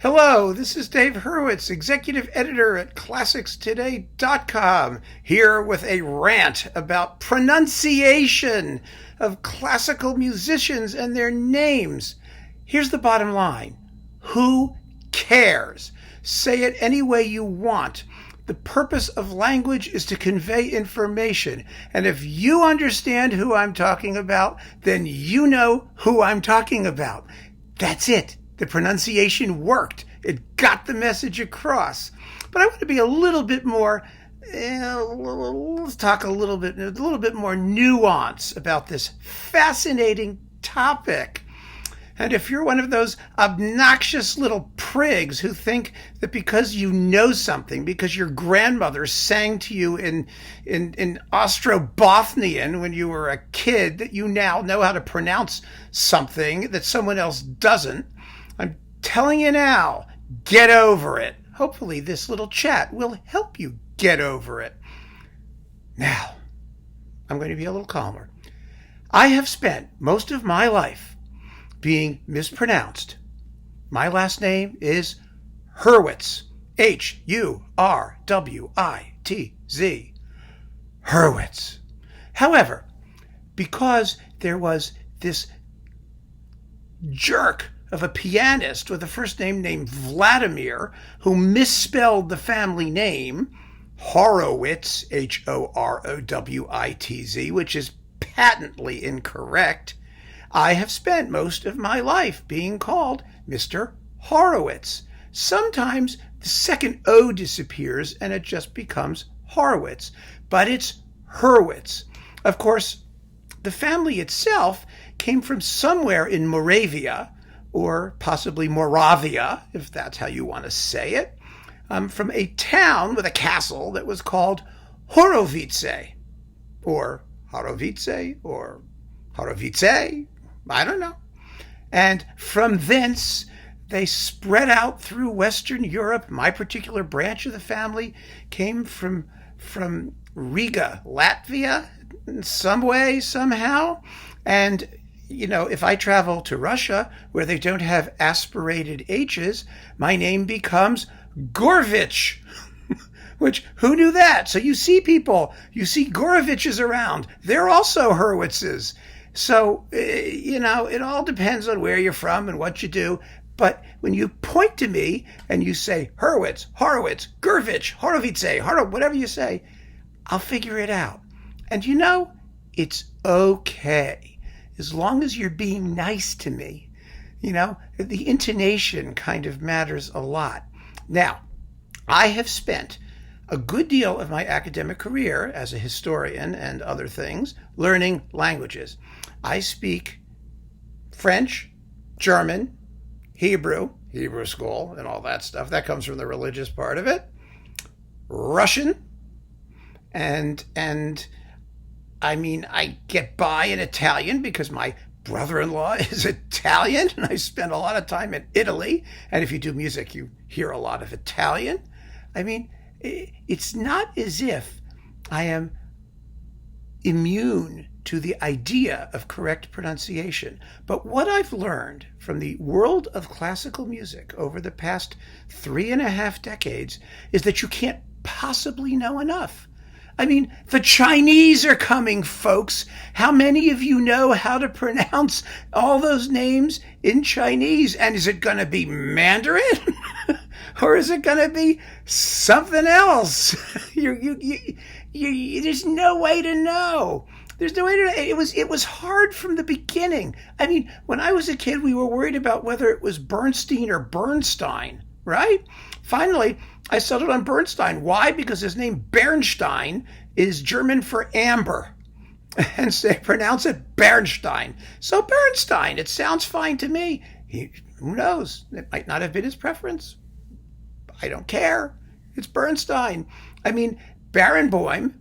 Hello, this is Dave Hurwitz, Executive Editor at ClassicsToday.com, here with a rant about pronunciation of classical musicians and their names. Here's the bottom line. Who cares? Say it any way you want. The purpose of language is to convey information, and if you understand who I'm talking about, then you know who I'm talking about. That's it. The pronunciation worked. It got the message across. But I want to be a little bit more, let's talk a little bit more nuance about this fascinating topic. And if you're one of those obnoxious little prigs who think that because you know something, because your grandmother sang to you in Ostrobothnian when you were a kid, that you now know how to pronounce something that someone else doesn't, I'm telling you now, get over it. Hopefully this little chat will help you get over it. Now, I'm going to be a little calmer. I have spent most of my life being mispronounced. My last name is Hurwitz. H-U-R-W-I-T-Z. Hurwitz. However, because there was this jerk of a pianist with a first name named Vladimir who misspelled the family name Horowitz, H-O-R-O-W-I-T-Z, which is patently incorrect, I have spent most of my life being called Mr. Horowitz. Sometimes the second O disappears and it just becomes Horowitz, but it's Hurwitz. Of course, the family itself came from somewhere in Moravia, or possibly Moravia, if that's how you want to say it, from a town with a castle that was called Horowice, or Horowice, or Horowice, I don't know. And from thence, they spread out through Western Europe. My particular branch of the family came from Riga, Latvia, in some way, somehow. And you know, if I travel to Russia, where they don't have aspirated H's, my name becomes Gorvich, which, who knew that? So you see Goroviches around. They're also Hurwitzes. So, it all depends on where you're from and what you do. But when you point to me and you say Hurwitz, Horowitz, Gurvich, Horowice, whatever you say, I'll figure it out. And it's okay. As long as you're being nice to me, the intonation kind of matters a lot. Now, I have spent a good deal of my academic career as a historian and other things learning languages. I speak French, German, Hebrew school and all that stuff. That comes from the religious part of it. Russian, and I get by in Italian because my brother-in-law is Italian, and I spend a lot of time in Italy. And if you do music, you hear a lot of Italian. It's not as if I am immune to the idea of correct pronunciation. But what I've learned from the world of classical music over the past 3.5 decades is that you can't possibly know enough. The Chinese are coming, folks. How many of you know how to pronounce all those names in Chinese? And is it going to be Mandarin? Or is it going to be something else? There's no way to know. There's no way to know. It was hard from the beginning. When I was a kid, we were worried about whether it was Bernstein or Bernstein, right? Finally, I settled on Bernstein. Why? Because his name Bernstein is German for amber. And they pronounce it Bernstein. So Bernstein, it sounds fine to me. Who knows? It might not have been his preference. I don't care. It's Bernstein. Barenboim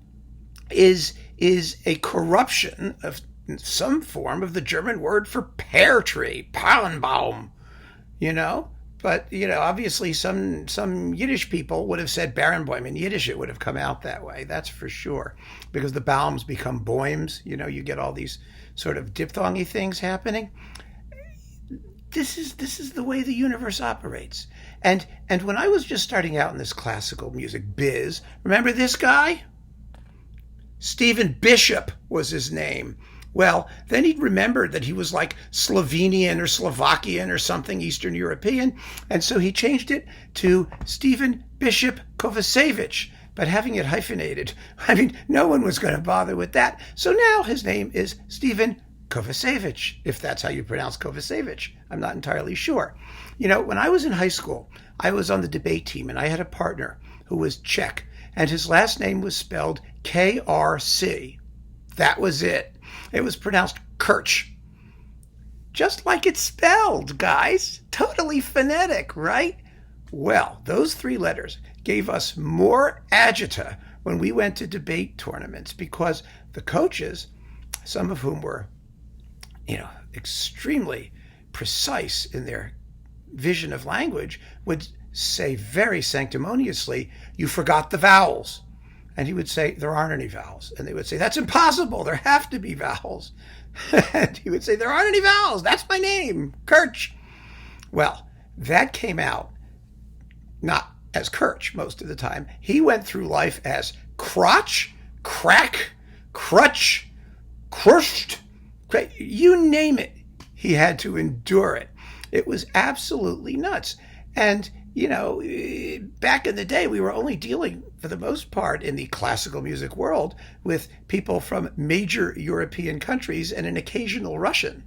is a corruption of some form of the German word for pear tree, Palmbaum, But, obviously some Yiddish people would have said Barenboim. In Yiddish, it would have come out that way. That's for sure. Because the Baums become boims. You get all these sort of diphthongy things happening. this is the way the universe operates. And when I was just starting out in this classical music biz, remember this guy? Stephen Bishop was his name. Well, then he remembered that he was like Slovenian or Slovakian or something Eastern European, and so he changed it to Stephen Bishop Kovacevic, but having it hyphenated. I mean, no one was going to bother with that. So now his name is Stephen Kovacevic, if that's how you pronounce Kovacevic. I'm not entirely sure. You know, when I was in high school, I was on the debate team, and I had a partner who was Czech, and his last name was spelled K-R-C. That was it. It was pronounced Kirch. Just like it's spelled, guys. Totally phonetic, right? Well, those 3 letters gave us more agita when we went to debate tournaments because the coaches, some of whom were, extremely precise in their vision of language, would say very sanctimoniously, "You forgot the vowels." And he would say, "There aren't any vowels." And they would say, "That's impossible. There have to be vowels." And he would say, "There aren't any vowels. That's my name, Kirch." Well, that came out not as Kirch most of the time. He went through life as crotch, crack, crutch, crushed, you name it. He had to endure it. It was absolutely nuts. And back in the day, we were only dealing, for the most part, in the classical music world, with people from major European countries and an occasional Russian,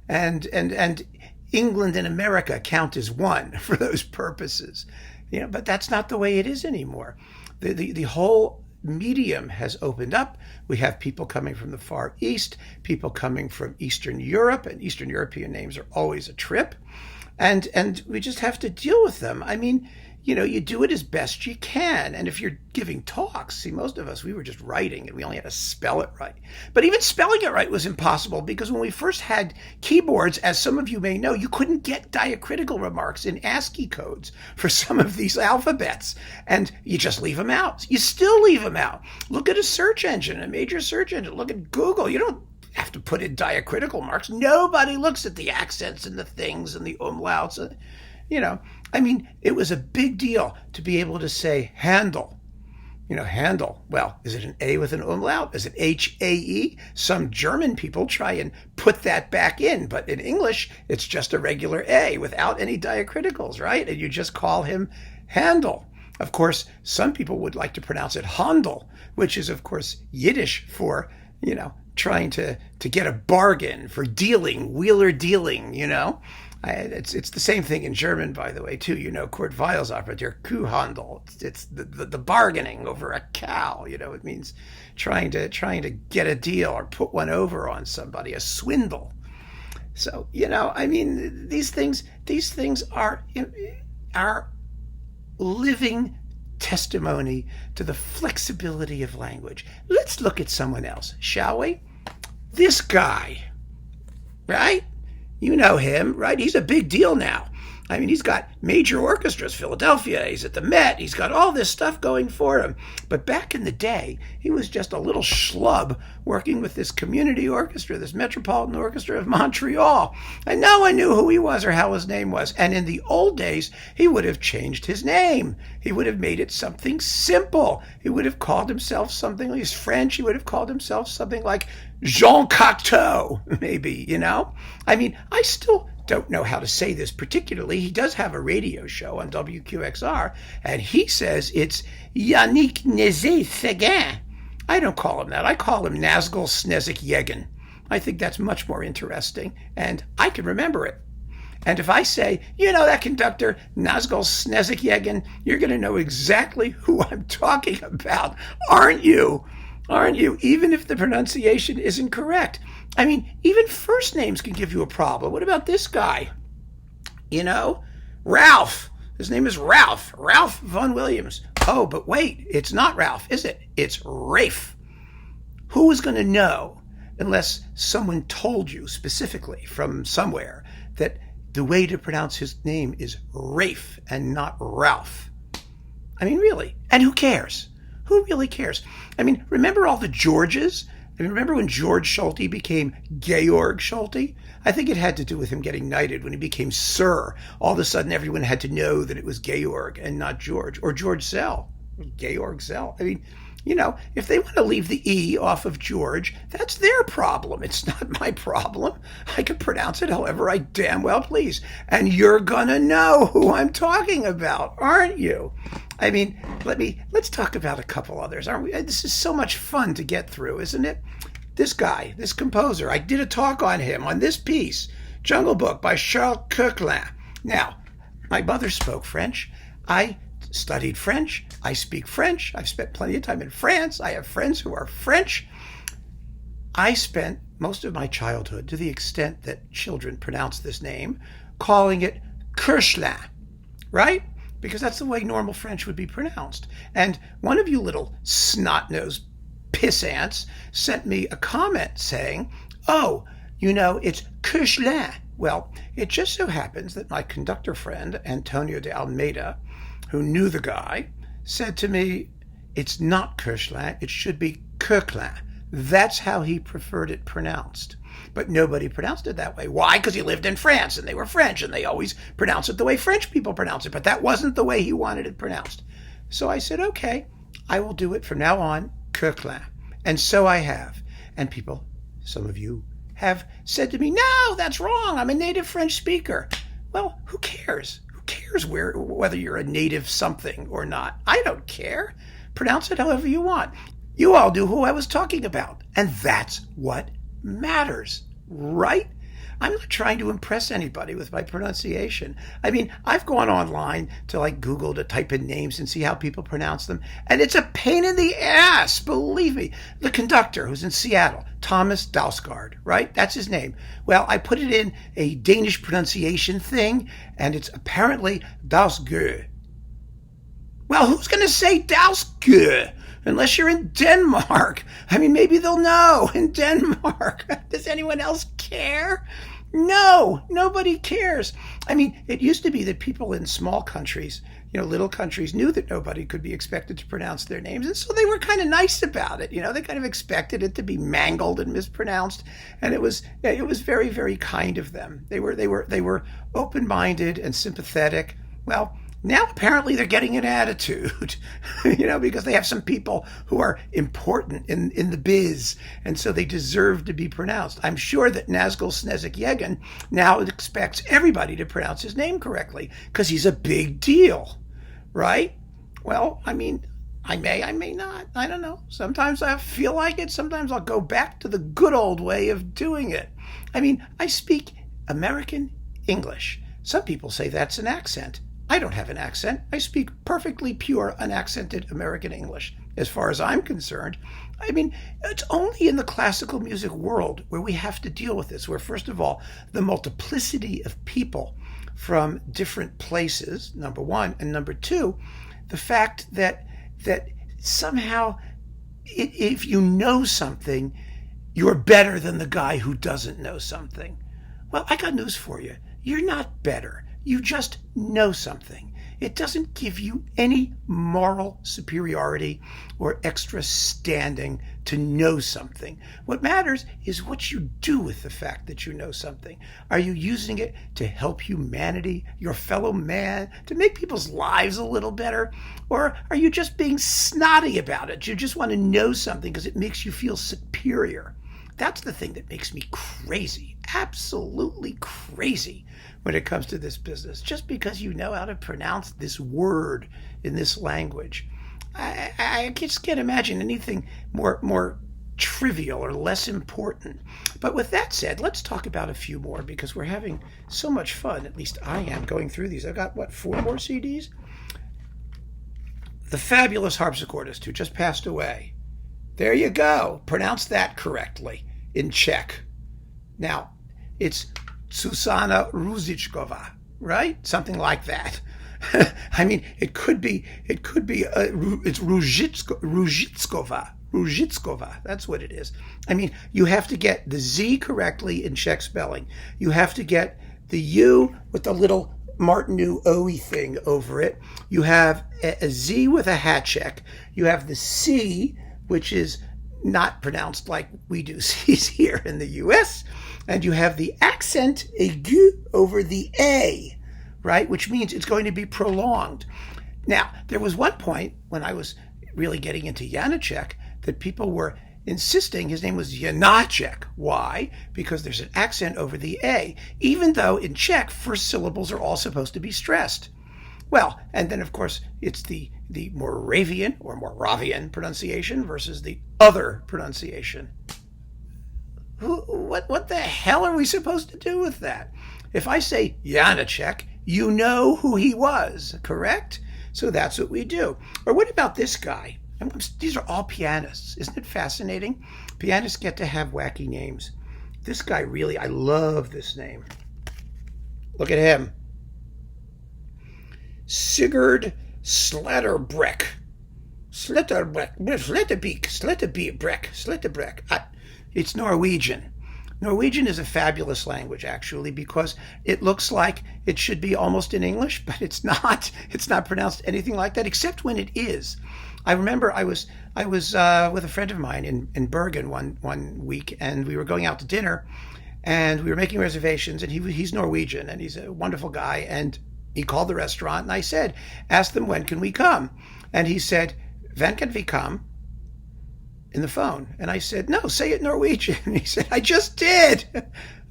and England and America count as one for those purposes, but that's not the way it is anymore. The whole medium has opened up. We have people coming from the Far East, people coming from Eastern Europe, and Eastern European names are always a trip. And we just have to deal with them. I mean, you do it as best you can. And if you're giving talks, see, most of us, we were just writing and we only had to spell it right. But even spelling it right was impossible because when we first had keyboards, as some of you may know, you couldn't get diacritical remarks in ASCII codes for some of these alphabets. And you just leave them out. You still leave them out. Look at a search engine, a major search engine. Look at Google. You don't have to put in diacritical marks. Nobody looks at the accents and the things and the umlauts. I mean, it was a big deal to be able to say handle. Handle. Well, is it an A with an umlaut? Is it H-A-E? Some German people try and put that back in, but in English, it's just a regular A without any diacriticals, right? And you just call him Handel. Of course, some people would like to pronounce it Handel, which is, of course, Yiddish for, trying to get a bargain, for dealing, wheeler dealing, It's the same thing in German, by the way, too. Kurt Weill's opera, Der Kuhhandel. It's the bargaining over a cow. It means trying to get a deal or put one over on somebody, a swindle. So, I mean, these things are living testimony to the flexibility of language. Let's look at someone else, shall we? This guy, right? You know him, right? He's a big deal now. I mean, he's got major orchestras, Philadelphia, he's at the Met, he's got all this stuff going for him. But back in the day, he was just a little schlub working with this community orchestra, this Metropolitan Orchestra of Montreal. And no one knew who he was or how his name was. And in the old days, he would have changed his name. He would have made it something simple. He would have called himself something, he's French, he would have called himself something like Jean Cocteau, maybe, I mean, I still don't know how to say this particularly. He does have a radio show on WQXR, and he says it's Yannick Nézet-Séguin. I don't call him that. I call him Nazgul Snezik Yegin. I think that's much more interesting, and I can remember it. And if I say, that conductor, Nazgul Snezik Yegin, you're going to know exactly who I'm talking about, aren't you? Aren't you? Even if the pronunciation isn't correct. I mean, even first names can give you a problem. What about this guy? Ralph. His name is Ralph. Ralph Vaughan Williams. Oh, but wait, it's not Ralph, is it? It's Rafe. Who is going to know unless someone told you specifically from somewhere that the way to pronounce his name is Rafe and not Ralph? I mean, really? And who cares? Who really cares? I mean, remember all the Georges? I mean, remember when George Schulte became Georg Schulte? I think it had to do with him getting knighted when he became Sir. All of a sudden, everyone had to know that it was Georg and not George, or George Zell, Georg Zell. I mean, if they want to leave the E off of George, that's their problem. It's not my problem. I can pronounce it however I damn well please. And you're gonna know who I'm talking about, aren't you? I mean, let's talk about a couple others, aren't we? This is so much fun to get through, isn't it? This guy, this composer, I did a talk on him on this piece, Jungle Book by Charles Coquelin. Now, my mother spoke French. I studied French. I speak French. I've spent plenty of time in France. I have friends who are French. I spent most of my childhood, to the extent that children pronounce this name, calling it Kirchlin, right? Because that's the way normal French would be pronounced. And one of you little snot-nosed pissants sent me a comment saying, oh, it's Kirchlin. Well, it just so happens that my conductor friend, Antonio de Almeida, who knew the guy, said to me, it's not Kirchlin, it should be Coquelin. That's how he preferred it pronounced. But nobody pronounced it that way. Why? Because he lived in France, and they were French, and they always pronounce it the way French people pronounce it. But that wasn't the way he wanted it pronounced. So I said, okay, I will do it from now on, Coquelin. And so I have. And people, some of you, have said to me, no, that's wrong. I'm a native French speaker. Well, who cares? Who cares whether you're a native something or not? I don't care. Pronounce it however you want. You all knew who I was talking about. And that's what matters, right? I'm not trying to impress anybody with my pronunciation. I mean, I've gone online to Google to type in names and see how people pronounce them. And it's a pain in the ass, believe me. The conductor who's in Seattle, Thomas Dausgaard, right? That's his name. Well, I put it in a Danish pronunciation thing, and it's apparently Dausgaard. Well, who's going to say Dausgaard? Unless you're in Denmark. I mean, maybe they'll know in Denmark. Does anyone else care? No, nobody cares. I mean, it used to be that people in small countries, little countries, knew that nobody could be expected to pronounce their names. And so they were kind of nice about it. They kind of expected it to be mangled and mispronounced. And it was very, very kind of them. They were open-minded and sympathetic. Well, now apparently they're getting an attitude, because they have some people who are important in the biz, and so they deserve to be pronounced. I'm sure that Nazgul Snezik Yegin now expects everybody to pronounce his name correctly, because he's a big deal, right? Well, I mean, I may not. I don't know. Sometimes I feel like it. Sometimes I'll go back to the good old way of doing it. I mean, I speak American English. Some people say that's an accent. I don't have an accent. I speak perfectly pure, unaccented American English. As far as I'm concerned, I mean, it's only in the classical music world where we have to deal with this, where, first of all, the multiplicity of people from different places, number one, and number two, the fact that somehow if you know something, you're better than the guy who doesn't know something. Well, I got news for you. You're not better. You just know something. It doesn't give you any moral superiority or extra standing to know something. What matters is what you do with the fact that you know something. Are you using it to help humanity, your fellow man, to make people's lives a little better? Or are you just being snotty about it? You just want to know something because it makes you feel superior. That's the thing that makes me crazy, absolutely crazy when it comes to this business. Just because you know how to pronounce this word in this language. I just can't imagine anything more trivial or less important. But with that said, let's talk about a few more because we're having so much fun. At least I am going through these. I've got, 4 more CDs? The fabulous harpsichordist who just passed away. There you go. Pronounce that correctly in Czech. Now, it's Susanna Růžičková, right? Something like that. I mean, it's Růžičková. That's what it is. I mean, you have to get the Z correctly in Czech spelling. You have to get the U with the little Martineau O-y thing over it. You have a Z with a hat check. You have the C, which is not pronounced like we do C's here in the U.S., and you have the accent aigu over the A, right? Which means it's going to be prolonged. Now, there was one point when I was really getting into Janacek that people were insisting his name was Janacek. Why? Because there's an accent over the A, even though in Czech, first syllables are all supposed to be stressed. Well, and then of course it's the Moravian or Moravian pronunciation versus the other pronunciation. What the hell are we supposed to do with that? If I say Janacek, you know who he was, correct? So that's what we do. Or what about this guy? These are all pianists. Isn't it fascinating? Pianists get to have wacky names. This guy really, I love this name. Look at him. Sigurd Slatterbreck. Slatterbreck. It's Norwegian. Norwegian is a fabulous language, actually, because it looks like it should be almost in English, but it's not. It's not pronounced anything like that, except when it is. I remember I was with a friend of mine in Bergen one week, and we were going out to dinner, and we were making reservations, and he's Norwegian, and he's a wonderful guy, and he called the restaurant, and I said, ask them, when can we come? And he said, when can we come? In the phone. And I said, no, say it in Norwegian. And he said, I just did.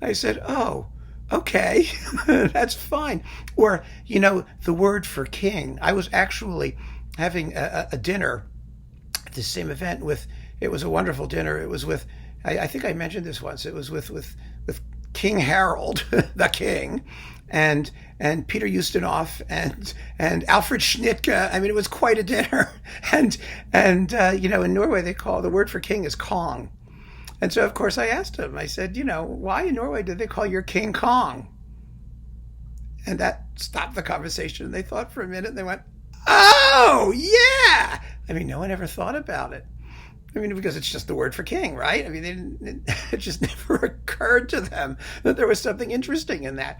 I said, oh, okay, that's fine. Or, the word for king. I was actually having a dinner at the same event it was a wonderful dinner. It was with, I think I mentioned this once, it was with King Harold, the king, and Peter Ustinov and Alfred Schnittke. I mean, it was quite a dinner. And in Norway they call the word for king is Kong. And so of course I asked him. I said, why in Norway did they call your king Kong? And that stopped the conversation. And they thought for a minute. And they went, oh yeah. I mean, no one ever thought about it. I mean, because it's just the word for king, right? I mean, it just never occurred to them that there was something interesting in that.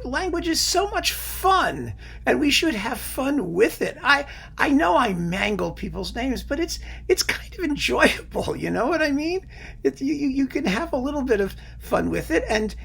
Language is so much fun, and we should have fun with it. I know I mangle people's names, but it's kind of enjoyable. You know what I mean? You can have a little bit of fun with it, and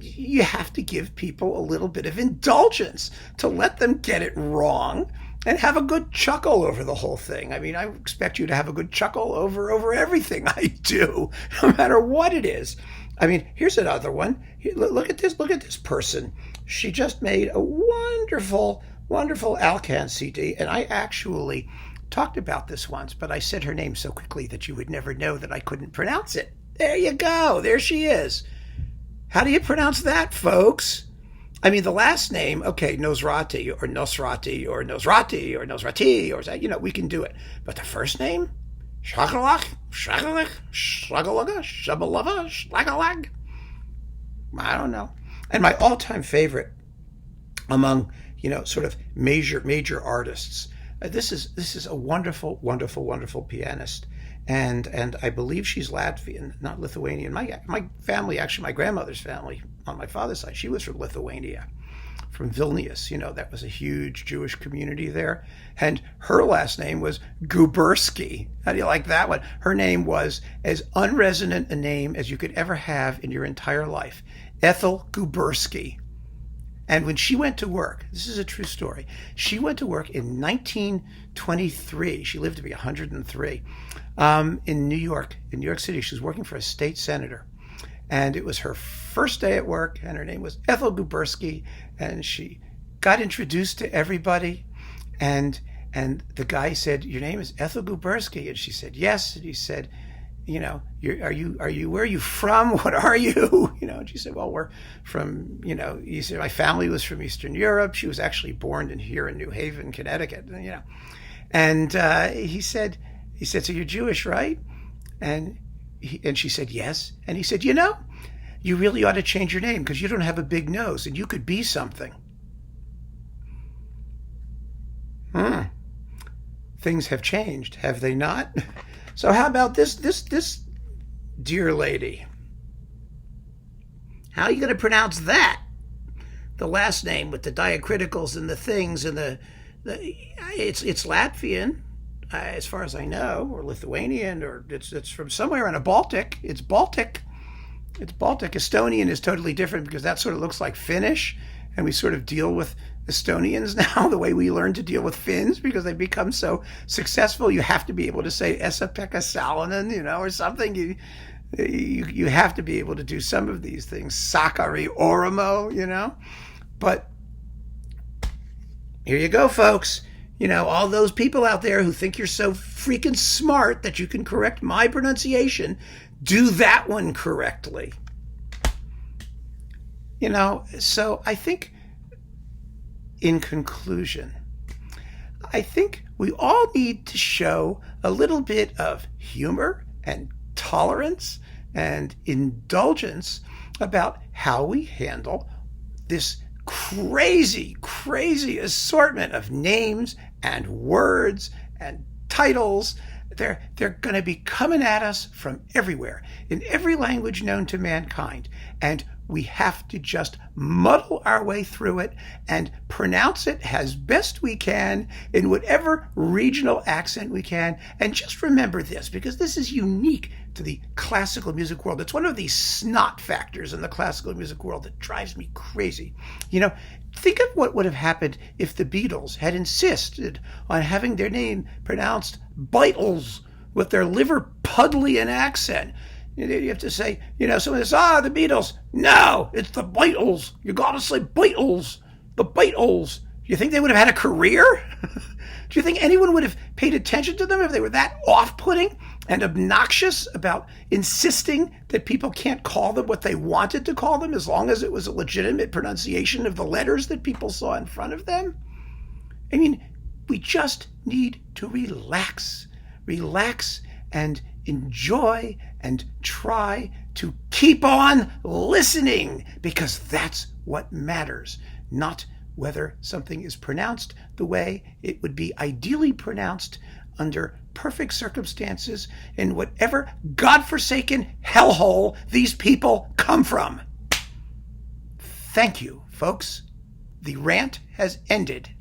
you have to give people a little bit of indulgence to let them get it wrong. And have a good chuckle over the whole thing. I mean, I expect you to have a good chuckle over everything I do, no matter what it is. I mean, here's another one. Look at this. Look at this person. She just made a wonderful, wonderful Alcan CD, and I actually talked about this once, but I said her name so quickly that you would never know that I couldn't pronounce it. There you go. There she is. How do you pronounce that, folks? I mean, the last name, okay, Nosrati or Nosrati or Nosrati or Nosrati or, we can do it. But the first name? Shagalak, Shagalik, Shagalaga, Shabalava, Shlagalag? I don't know. And my all-time favorite among, sort of major artists, this is a wonderful, wonderful, wonderful pianist. And I believe she's Latvian, not Lithuanian. My family, actually, my grandmother's family on my father's side, she was from Lithuania, from Vilnius. That was a huge Jewish community there. And her last name was Gubersky. How do you like that one? Her name was as unresonant a name as you could ever have in your entire life. Ethel Gubersky. And when she went to work, this is a true story, she went to work in 1923. She lived to be 103 in New York City. She was working for a state senator. And it was her first day at work, and her name was Ethel Gubersky. And she got introduced to everybody. And the guy said, your name is Ethel Gubersky? And she said, yes. And he said, where are you from? What are you? And she said, well, we're from, he said, my family was from Eastern Europe. She was actually born here in New Haven, Connecticut, And he said, so you're Jewish, right? And she said, yes. And he said, you really ought to change your name because you don't have a big nose and you could be something. Things have changed, have they not? So how about this dear lady? How are you going to pronounce that? The last name with the diacriticals and the things and it's Latvian, as far as I know, or Lithuanian, or it's from somewhere in a Baltic. It's Baltic. It's Baltic. Estonian is totally different because that sort of looks like Finnish, and we sort of deal with Estonians now the way we learn to deal with Finns because they've become so successful. You have to be able to say Esa-Pekka Salonen, or something. You have to be able to do some of these things. Sakari Oramo, But here you go, folks. All those people out there who think you're so freaking smart that you can correct my pronunciation, do that one correctly. So I think, in conclusion, I think we all need to show a little bit of humor and tolerance and indulgence about how we handle this crazy, crazy assortment of names and words and titles. They're going to be coming at us from everywhere, in every language known to mankind. And we have to just muddle our way through it and pronounce it as best we can in whatever regional accent we can. And just remember this, because this is unique to the classical music world. It's one of these snot factors in the classical music world that drives me crazy. Think of what would have happened if the Beatles had insisted on having their name pronounced Beatles with their Liverpudlian accent. You have to say, someone says, the Beatles. No, it's the Beatles. You got to say Beatles. The Beatles. Do you think they would have had a career? Do you think anyone would have paid attention to them if they were that off-putting and obnoxious about insisting that people can't call them what they wanted to call them as long as it was a legitimate pronunciation of the letters that people saw in front of them? I mean, we just need to relax and enjoy and try to keep on listening, because that's what matters, not whether something is pronounced the way it would be ideally pronounced under perfect circumstances in whatever godforsaken hellhole these people come from. Thank you, folks. The rant has ended.